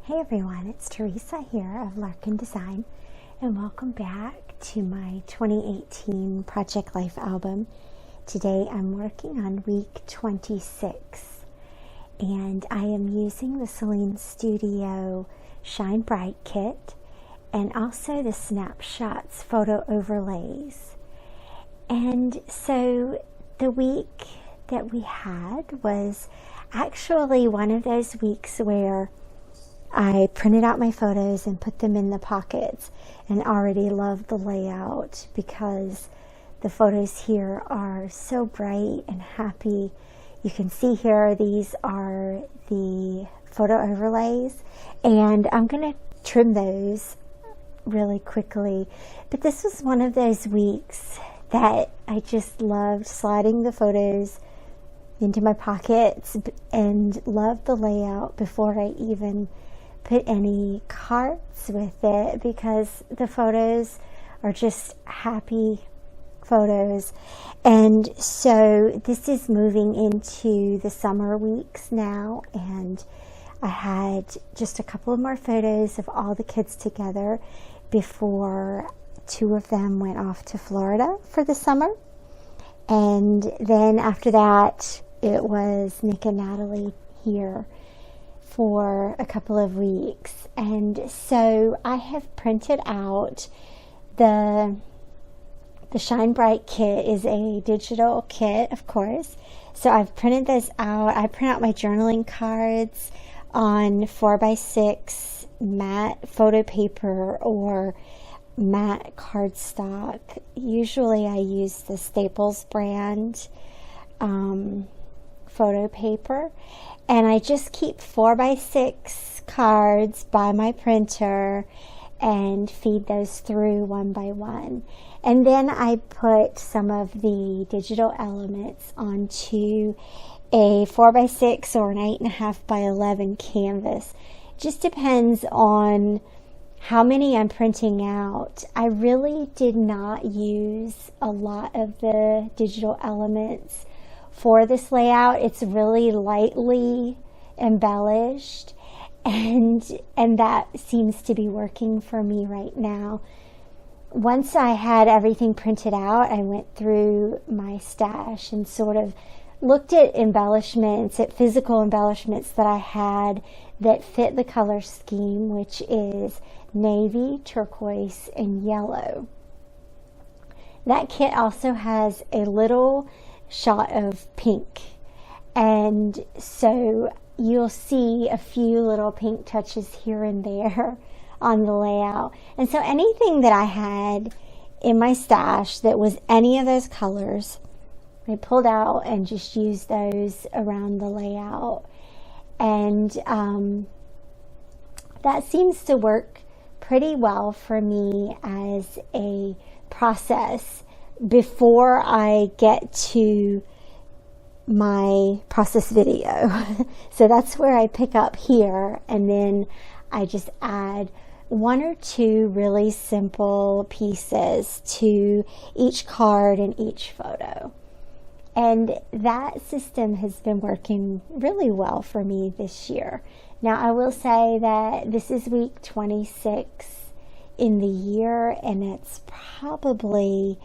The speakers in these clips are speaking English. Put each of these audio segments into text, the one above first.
Hey everyone, it's Theresa here of Larkin Design, and welcome back to my 2018 Project Life album. Today I'm working on week 26, and I am using the Sahlin Studio Shine Bright kit and also the Snapshots Photo Overlays. And so the week that we had was actually one of those weeks where I printed out my photos and put them in the pockets and already loved the layout because the photos here are so bright and happy. You can see here these are the photo overlays, and I'm going to trim those really quickly. But this was one of those weeks that I just loved sliding the photos into my pockets and loved the layout before I even put any cards with it, because the photos are just happy photos. And so this is moving into the summer weeks now, and I had just a couple of more photos of all the kids together before two of them went off to Florida for the summer. And then after that it was Nick and Natalie here for a couple of weeks. And so I have printed out the Shine Bright kit is a digital kit, of course. So I've printed this out. I print out my journaling cards on 4x6 matte photo paper or matte cardstock. Usually I use the Staples brand photo paper, and I just keep 4x6 cards by my printer and feed those through one by one. And then I put some of the digital elements onto a 4x6 or an 8.5x11 canvas. Just depends on how many I'm printing out. I really did not use a lot of the digital elements for this layout. It's really lightly embellished, and that seems to be working for me right now. Once I had everything printed out, I went through my stash and sort of looked at embellishments, at physical embellishments that I had that fit the color scheme, which is navy, turquoise, and yellow. That kit also has a little shot of pink, and so you'll see a few little pink touches here and there on the layout. And so anything that I had in my stash that was any of those colors, I pulled out and just used those around the layout. And that seems to work pretty well for me as a process before I get to my process video. So that's where I pick up here, and then I just add one or two really simple pieces to each card and each photo. And that system has been working really well for me this year. Now I will say that this is week 26 in the year, and it's probably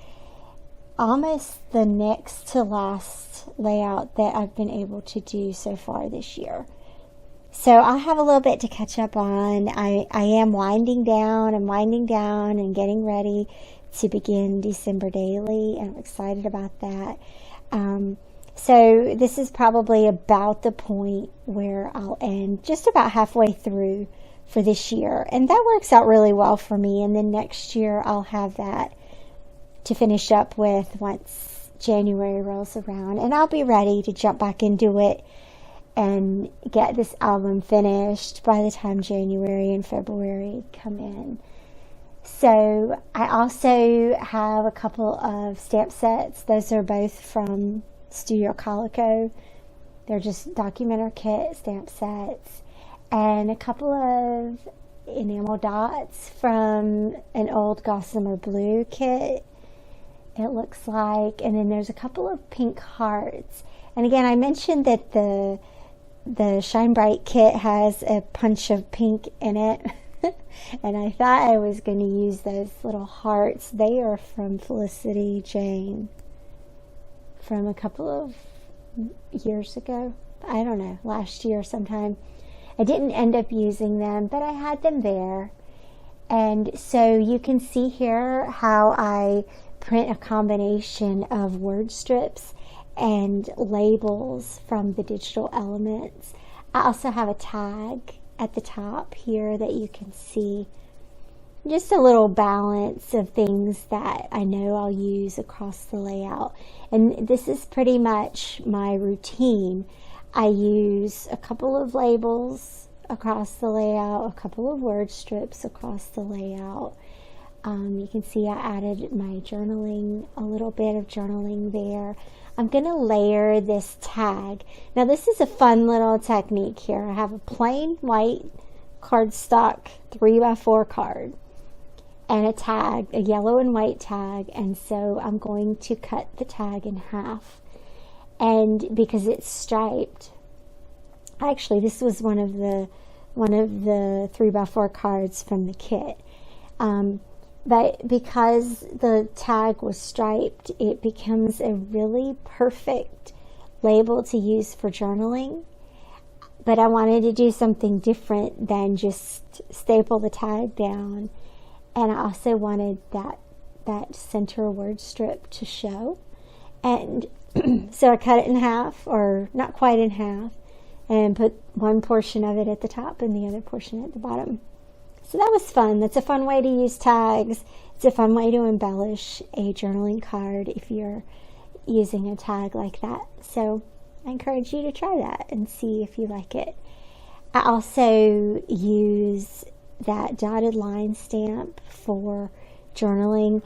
almost the next to last layout that I've been able to do so far this year. So I'll have a little bit to catch up on. I am winding down and getting ready to begin December daily, and I'm excited about that. So this is probably about the point where I'll end, just about halfway through for this year, and that works out really well for me. And then next year I'll have that to finish up with once January rolls around, and I'll be ready to jump back into it and get this album finished by the time January and February come in. So I also have a couple of stamp sets. Those are both from Studio Calico. They're just Documenter kit stamp sets, and a couple of enamel dots from an old Gossamer Blue kit, it looks like. And then there's a couple of pink hearts. And again, I mentioned that the the Shine Bright kit has a punch of pink in it. And I thought I was going to use those little hearts. They are from Felicity Jane from a couple of years ago. I don't know, last year sometime. I didn't end up using them, but I had them there. And so you can see here how I print a combination of word strips and labels from the digital elements. I also have a tag at the top here that you can see. Just a little balance of things that I know I'll use across the layout. And this is pretty much my routine. I use a couple of labels across the layout, a couple of word strips across the layout. You can see I added my journaling, a little bit of journaling there. I'm going to layer this tag. Now this is a fun little technique here. I have a plain white cardstock 3x4 card and a tag, a yellow and white tag, and so I'm going to cut the tag in half. And because it's striped, actually this was one of the 3x4 cards from the kit. But because the tag was striped, it becomes a really perfect label to use for journaling. But I wanted to do something different than just staple the tag down. And I also wanted that center word strip to show. And so I cut it in half, or not quite in half, and put one portion of it at the top and the other portion at the bottom. So that was fun. That's a fun way to use tags. It's a fun way to embellish a journaling card if you're using a tag like that. So I encourage you to try that and see if you like it. I also use that dotted line stamp for journaling.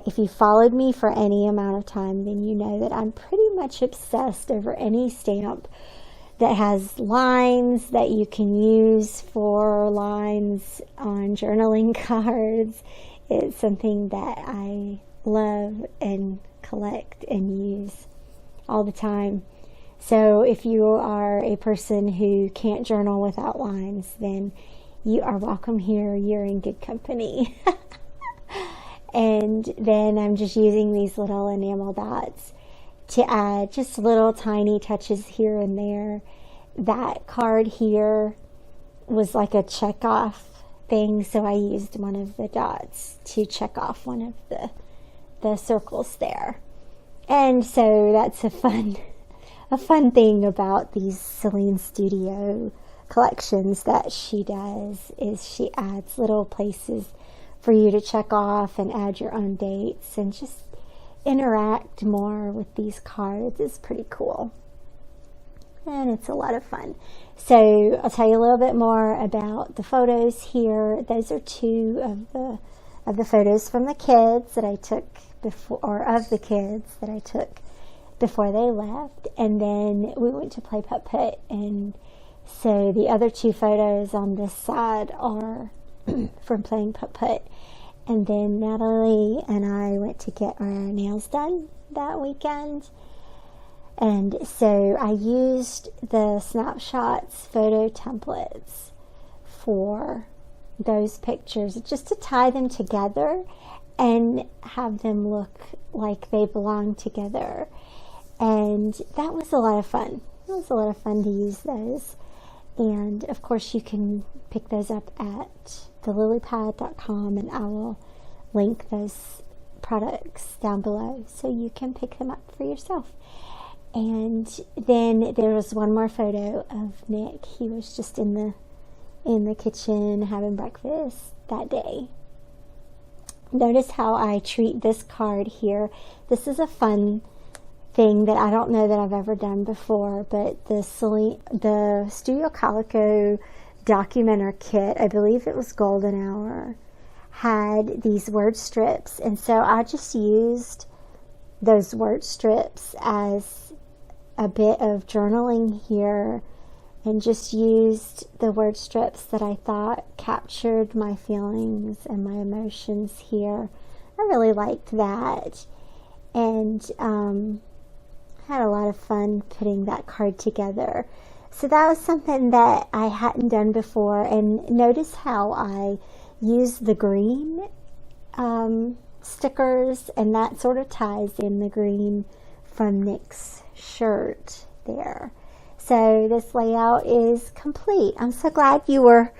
If you followed me for any amount of time, then you know that I'm pretty much obsessed over any stamp that has lines that you can use for lines on journaling cards. It's something that I love and collect and use all the time. So if you are a person who can't journal without lines, then you are welcome here. You're in good company. And then I'm just using these little enamel dots to add just little tiny touches here and there. That card here was like a check off thing, so I used one of the dots to check off one of the circles there. And so that's a fun thing about these Sahlin Studio collections that she does, is she adds little places for you to check off and add your own dates and just interact more with these cards. Is pretty cool. And it's a lot of fun. So I'll tell you a little bit more about the photos here. Those are two of the photos from the kids that I took before, or of the kids that I took before they left. And then we went to play putt-putt, and so the other two photos on this side are from playing putt-putt. And then Natalie and I went to get our nails done that weekend. And so I used the Snapshots Photo Templates for those pictures, just to tie them together and have them look like they belong together. And that was a lot of fun. It was a lot of fun to use those. And of course you can pick those up at Lilypad.com, and I will link those products down below so you can pick them up for yourself. And then there was one more photo of Nick. He was just in the kitchen having breakfast that day. Notice how I treat this card here. This is a fun thing that I don't know that I've ever done before, but the Studio Calico Documenter kit, I believe it was Golden Hour, had these word strips, and so I just used those word strips as a bit of journaling here, and just used the word strips that I thought captured my feelings and my emotions here. I really liked that, and had a lot of fun putting that card together. So that was something that I hadn't done before, and notice how I use the green stickers, and that sort of ties in the green from Nick's shirt there. So this layout is complete. I'm so glad you were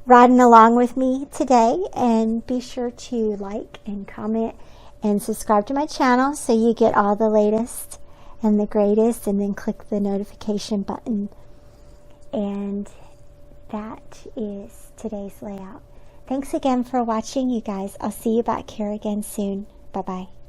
riding along with me today, and be sure to like and comment and subscribe to my channel so you get all the latest and the greatest, and then click the notification button. And that is today's layout. Thanks again for watching, you guys. I'll see you back here again soon. Bye-bye.